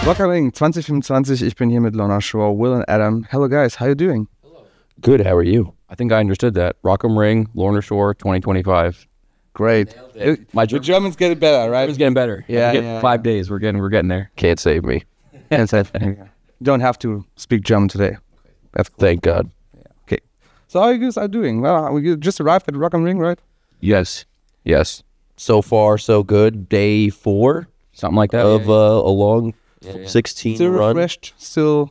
Rockering 2025, ich bin hier mit Lorna Shore, Will and Adam. Hello guys, how you doing? Hello. Good, how are you? I think I understood that. Rock 'em Ring, Lorna Shore 2025 Great. My German's getting better, right? It's getting better. Yeah. 5 days, we're getting there. Can't save me. Can't save me. You don't have to speak German today. That's cool. Thank God. Yeah. Okay. So how you guys are doing? Well, we just arrived at Rock 'em Ring, right? Yes. So far, so good. Day 4 Something like that. of a long 16 Still run. refreshed? Still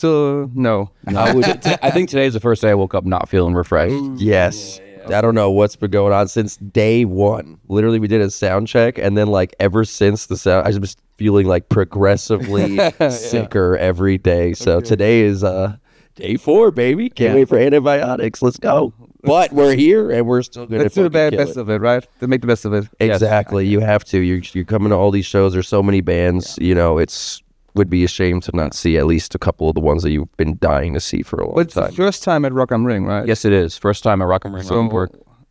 no. I think today's the first day I woke up not feeling refreshed. Yes. I don't know what's been going on since day 1. Literally, we did a sound check, and then like ever since the sound, I was feeling like progressively sicker every day. So today is day 4, baby. Can't wait for antibiotics. Let's go. But we're here, and we're still going to Let's do the best of it, right? To make the best of it. Exactly. You have to. You're coming to all these shows. There's so many bands. You know, would be a shame to not see at least a couple of the ones that you've been dying to see for a long But it's time. the first time at Rock 'em Ring, right? Yes, it is. First time at Rock 'em Ring. So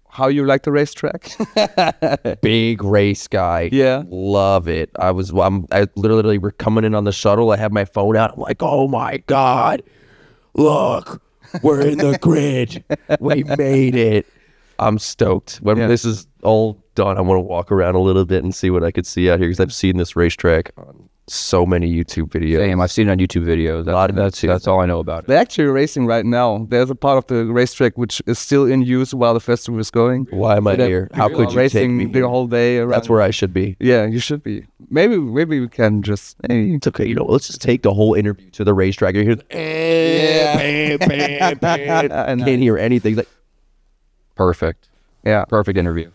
how you like the racetrack? Big race guy. Yeah. Love it. I literally we're coming in on the shuttle. I have my phone out. I'm like, oh my God, look, we're in the grid. We made it. I'm stoked. When this is all done, I want to walk around a little bit and see what I could see out here, because I've seen this racetrack on so many YouTube videos. Same, I've seen it on YouTube videos. That's all I know about it. They're actually racing right now. There's a part of the racetrack which is still in use while the festival is going. Why am I here? How could you take me the whole day around? That's where I should be. Yeah, you should be. Maybe we can just. It's okay. You know, let's just take the whole interview to the racetrack. You hear and can't hear anything. Like, Perfect. Yeah. Perfect interview.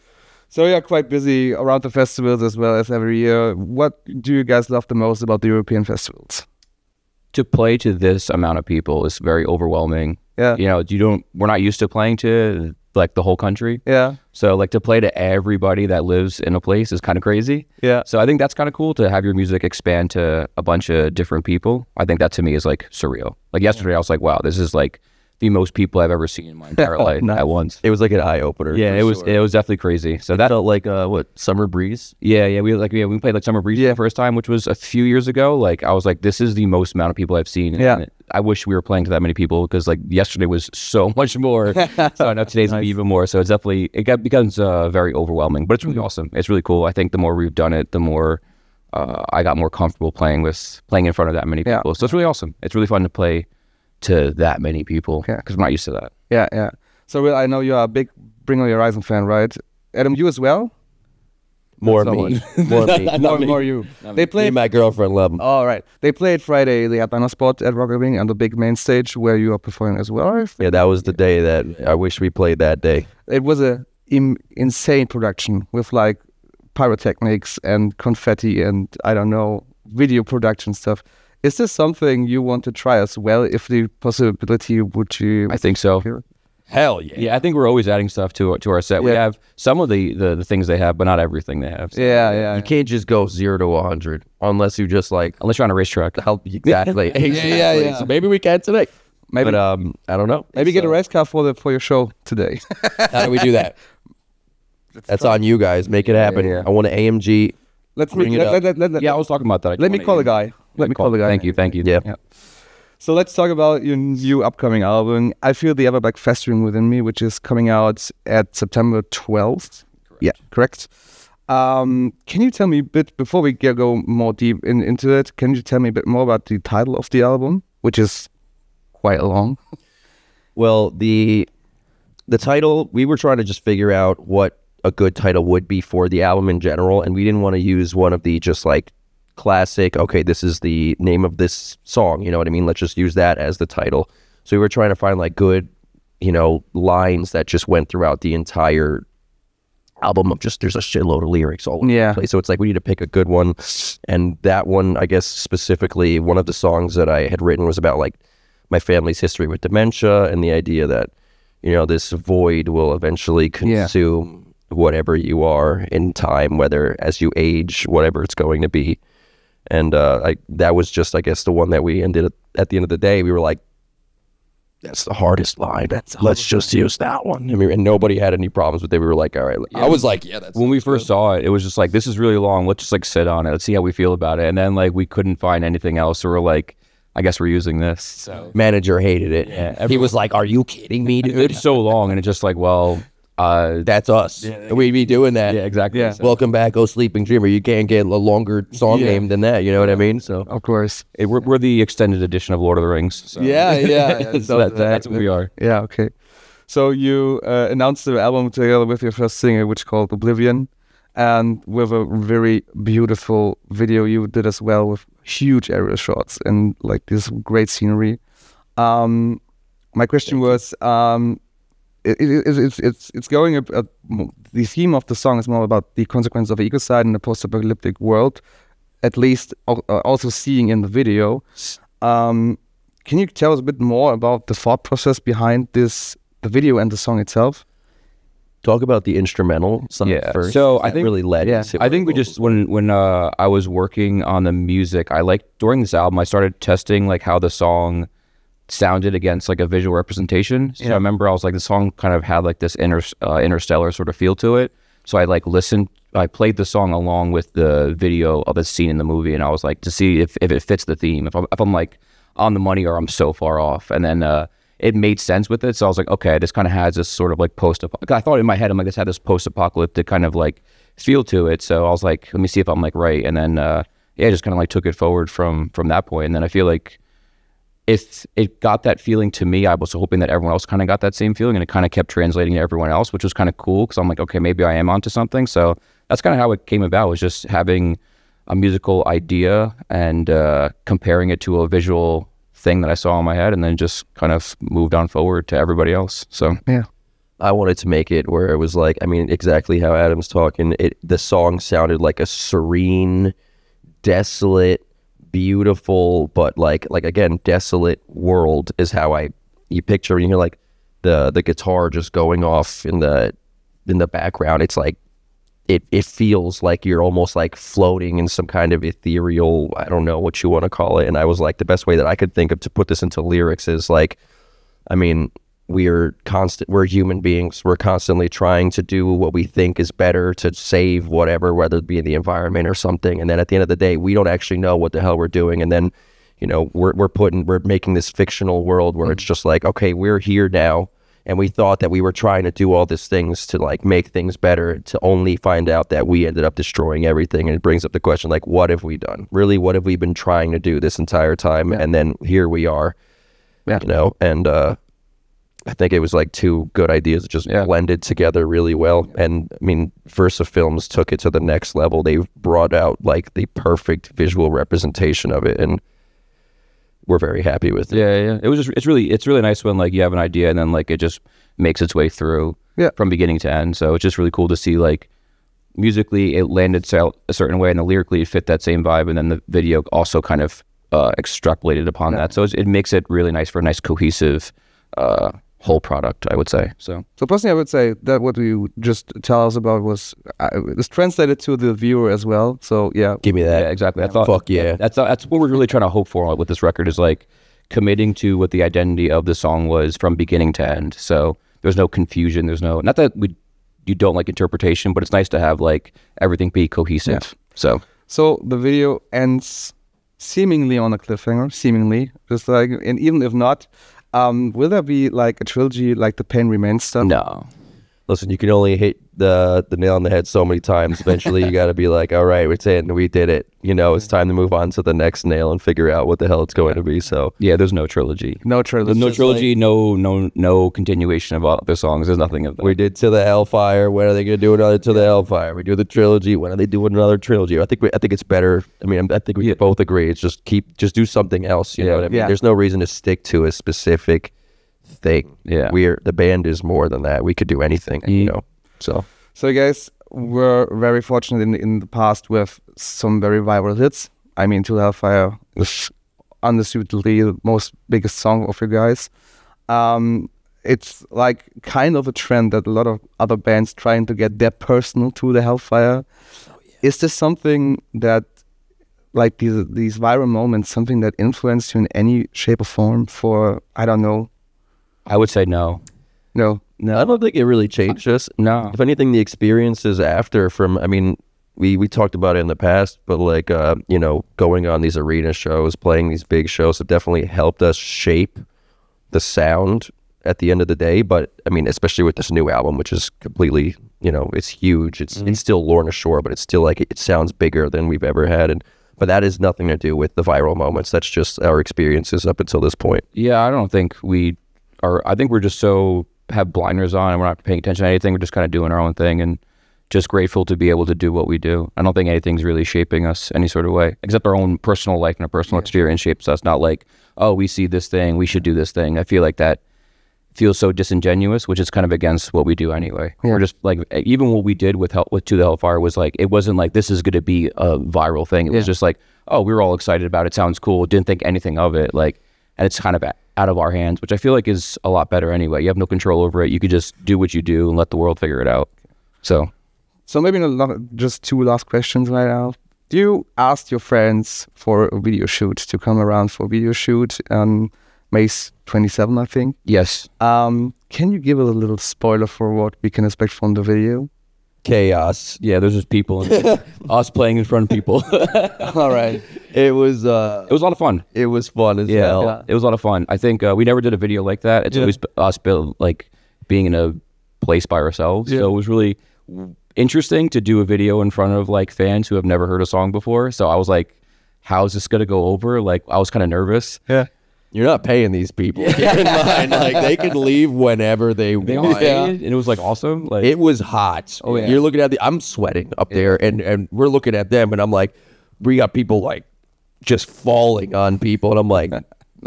So you're quite busy around the festivals as well as every year. What do you guys love the most about the European festivals? To play to this amount of people is very overwhelming. Yeah. You know, we're not used to playing to like the whole country. Yeah. So like to play to everybody that lives in a place is kind of crazy. Yeah. So I think that's kind of cool to have your music expand to a bunch of different people. I think that to me is like surreal. Like yesterday I was like, wow, this is like the most people I've ever seen in my entire life at once. it was like an eye opener. Yeah, it was definitely crazy. So that felt like Summer Breeze. Yeah, we played like Summer Breeze for the first time, which was a few years ago. Like I was like, this is the most amount of people I've seen. Yeah. And I wish we were playing to that many people, because like yesterday was so much more. So I know today's gonna be even more. So it's definitely becomes very overwhelming, but it's really awesome. It's really cool. I think the more we've done it, the more I got more comfortable playing in front of that many people. So it's really awesome. It's really fun to play to that many people, because I'm not used to that. Yeah. So Will, I know you are a big Bring Your Horizon fan, right? Adam, you as well? More me. More you. They Me played. and my girlfriend love them. All right. They played Friday the Atlanta spot at Rock 'em Ring on the big main stage where you are performing as well. I think. Yeah, that was the day that I wish we played that day. It was a insane production with like pyrotechnics and confetti and I don't know, video production stuff. Is this something you want to try as well, if the possibility would you? I think so. Hear? Hell yeah. Yeah, I think we're always adding stuff to our set. We have some of the things they have, but not everything they have. So. Yeah. You can't just go 0 to 100 unless you just like Unless you're on a racetrack. exactly. Yeah. So maybe we can today. Maybe. But I don't know. Maybe get a race car for your show today. How do we do that? That's on you guys. Make it happen. Yeah. I want an AMG. Let's Bring it up. Yeah, I was talking about that. Let me call the guy. Thank you. Yeah. So let's talk about your new upcoming album. I Feel the Everblack Festering Within Me, which is coming out at September 12th. Correct. Yeah, correct. Can you tell me a bit, before we go more deep into it, can you tell me a bit more about the title of the album, which is quite long? Well, the title, we were trying to just figure out what a good title would be for the album in general, and we didn't want to use one of the just like classic, okay, this is the name of this song, you know what I mean? Let's just use that as the title. So we were trying to find like good, lines that just went throughout the entire album of just, there's a shitload of lyrics all over the place. So it's like, we need to pick a good one. And that one, I guess specifically, one of the songs that I had written was about like my family's history with dementia and the idea that, this void will eventually consume whatever you are in time, whether as you age, whatever it's going to be. And that was just, I guess, the one that we ended at the end of the day. We were like, that's the hardest line. Let's just use that one. I mean, and nobody had any problems with it. We were like, all right. I was like, yeah, that's... When we first saw it, it was just like, this is really long. Let's just like sit on it. Let's see how we feel about it. And then like we couldn't find anything else. So we're like, I guess we're using this. So manager hated it. Yeah, he was like, are you kidding me, dude? It's so long. And it's just like, well... that's us. Yeah, we'd be doing that. Yeah, exactly. Yeah. So. Welcome back, Oh Sleeping Dreamer. You can't get a longer song name than that. You know what I mean? So of course, we're the extended edition of Lord of the Rings. So. Yeah. So that's what we are. Yeah. Okay. So you announced the album together with your first single, which is called Oblivion, and with a very beautiful video you did as well, with huge aerial shots and like this great scenery. My question was. It's going the theme of the song is more about the consequence of ecocide in a post-apocalyptic world, at least also seeing in the video. Can you tell us a bit more about the thought process behind the video and the song itself? Talk about the instrumental song first. So I think really led. Yeah, I think we just when I was working on the music, during this album I started testing like how the song sounded against like a visual representation. So I remember I was like, the song kind of had like this interstellar sort of feel to it. So I like I played the song along with the video of a scene in the movie, and I was like, to see if it fits the theme, if I'm like on the money or I'm so far off. And then it made sense with it. So I was like, okay, this kind of has this sort of like I thought in my head, I'm like, this had this post-apocalyptic kind of like feel to it. So I was like, let me see if I'm like right. And then just kind of like took it forward from that point. And then I feel like if it got that feeling to me, I was hoping that everyone else kind of got that same feeling, and it kind of kept translating to everyone else, which was kind of cool, because I'm like, okay, maybe I am onto something. So that's kind of how it came about, was just having a musical idea and comparing it to a visual thing that I saw in my head, and then just kind of moved on forward to everybody else. So yeah, I wanted to make it where it was like, I mean, exactly how Adam's talking. The song sounded like a serene, desolate, beautiful, but like again, desolate world is how you picture, and you hear like the guitar just going off in the background. It's like it feels like you're almost like floating in some kind of ethereal, I don't know what you want to call it. And I was like, the best way that I could think of to put this into lyrics is like, I mean, we're human beings. We're constantly trying to do what we think is better to save whatever, whether it be in the environment or something. And then at the end of the day, we don't actually know what the hell we're doing. And then, you know, we're making this fictional world where it's just like, okay, we're here now, and we thought that we were trying to do all these things to like make things better, to only find out that we ended up destroying everything. And it brings up the question, like, what have we done? Really, what have we been trying to do this entire time? And then here we are, you know, and I think it was like two good ideas that just blended together really well. And I mean, Versa Films took it to the next level. They brought out like the perfect visual representation of it, and we're very happy with it. Yeah. It's really nice when like you have an idea and then like it just makes its way through from beginning to end. So it's just really cool to see like musically it landed a certain way, and then lyrically it fit that same vibe, and then the video also kind of extrapolated upon that. So it makes it really nice for a nice cohesive whole product, I would say. So personally, I would say that what you just tell us about was translated to the viewer as well. So yeah, give me that. Yeah, exactly. That's what we're really trying to hope for with this record, is like committing to what the identity of the song was from beginning to end. So there's no confusion. There's no, not that you don't like interpretation, but it's nice to have like everything be cohesive. Yeah. So the video ends seemingly on a cliffhanger, just like, and even if not, will there be like a trilogy, like the Pain Remains stuff? No. Listen, you can only hit the nail on the head so many times. Eventually, you got to be like, all right, we did it. You know, it's time to move on to the next nail and figure out what the hell it's going to be. So yeah, there's no trilogy. No trilogy. There's no trilogy. Like, no continuation of other songs. There's nothing of that. We did To the Hellfire. When are they going to do another To the Hellfire? We do the trilogy. When are they doing another trilogy? I think it's better. I mean, I think we both agree. It's just do something else. You know what I mean? Yeah. There's no reason to stick to a specific thing. Yeah, the band is more than that. We could do anything. You know. So you guys were very fortunate in the past with some very viral hits. I mean, To the Hellfire is undisputedly the most biggest song of you guys. It's like kind of a trend that a lot of other bands trying to get their personal To the Hellfire. Oh, yeah. Is this something that, like these viral moments, something that influenced you in any shape or form for, I don't know, I would say no. No. I don't think it really changed us. No. If anything, the experiences after I mean, we talked about it in the past, but like, you know, going on these arena shows, playing these big shows have definitely helped us shape the sound at the end of the day. But I mean, especially with this new album, which is completely, you know, it's huge. It's still Lorna Shore, but it's still like, it sounds bigger than we've ever had. But that has nothing to do with the viral moments. That's just our experiences up until this point. Yeah, I don't think we are. I think we're just so have blinders on and we're not paying attention to anything. We're just kind of doing our own thing and just grateful to be able to do what we do. I don't think anything's really shaping us any sort of way, except our own personal life and our personal experience shapes us. Not like, oh, we see this thing, we should do this thing. I feel like that feels so disingenuous, which is kind of against what we do anyway. We're just like, even what we did with To the Hellfire was like, it wasn't like this is going to be a viral thing. It was just like, oh, we were all excited about it. Sounds cool. Didn't think anything of it. Like, and it's kind of out of our hands, which I feel like is a lot better anyway. You have no control over it. You could just do what you do and let the world figure it out. So maybe just 2 last questions right now. Do you ask your friends for a video shoot to come around for a video shoot on May 27, I think? yes. Can you give a little spoiler for what we can expect from the video? Chaos. Yeah, there's just people and us playing in front of people. All right. It was It was a lot of fun. it was fun as hell. Yeah, it was a lot of fun. I think we never did a video like that. It's always us like being in a place by ourselves. So it was really interesting to do a video in front of like fans who have never heard a song before. So I was like, how's this gonna go over? Like, I was kind of nervous. Yeah. You're not paying these people. Keep in mind, like, they can leave whenever they want. And it was like awesome. Like, It was hot. Oh, yeah. You're looking at I'm sweating up there, and we're looking at them, and I'm like, we got people like just falling on people, and I'm like,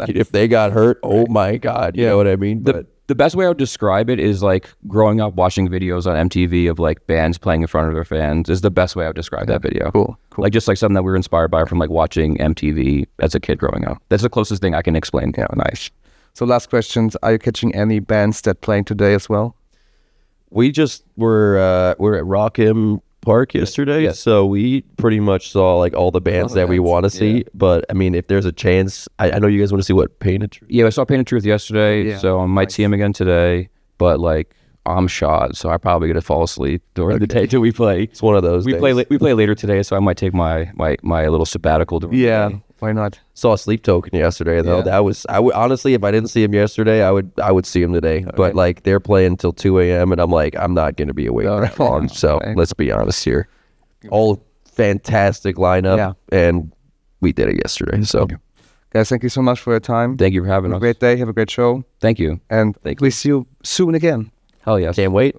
if they got hurt, oh my God, you know what I mean? But the best way I would describe it is like growing up watching videos on MTV of like bands playing in front of their fans is the best way I would describe that video. Cool. Like just like something that we were inspired by from like watching MTV as a kid growing up. That's the closest thing I can explain. Yeah, nice. So last questions. Are you catching any bands that playing today as well? we just were at Rockham Park yesterday, so we pretty much saw like all the bands that we want to see. But I mean, if there's a chance, I know you guys want to see what Painted Truth. Yeah, I saw Painted Truth yesterday, so I might see him again today. But like, I'm shot, so I'm probably gonna fall asleep during the day till we play. It's one of those. We play later today, so I might take my little sabbatical. During the day. Why not? Saw a Sleep Token yesterday though. That was I would honestly, if I didn't see him yesterday, I would see him today. Okay. But like they're playing until 2 a.m. and I'm like, I'm not gonna be awake that long. So let's be honest here. All fantastic lineup, and we did it yesterday. So guys, thank you so much for your time. Thank you for having us. Have a great day. Have a great show. Thank you. And we see you soon again. Hell yes. Can't wait.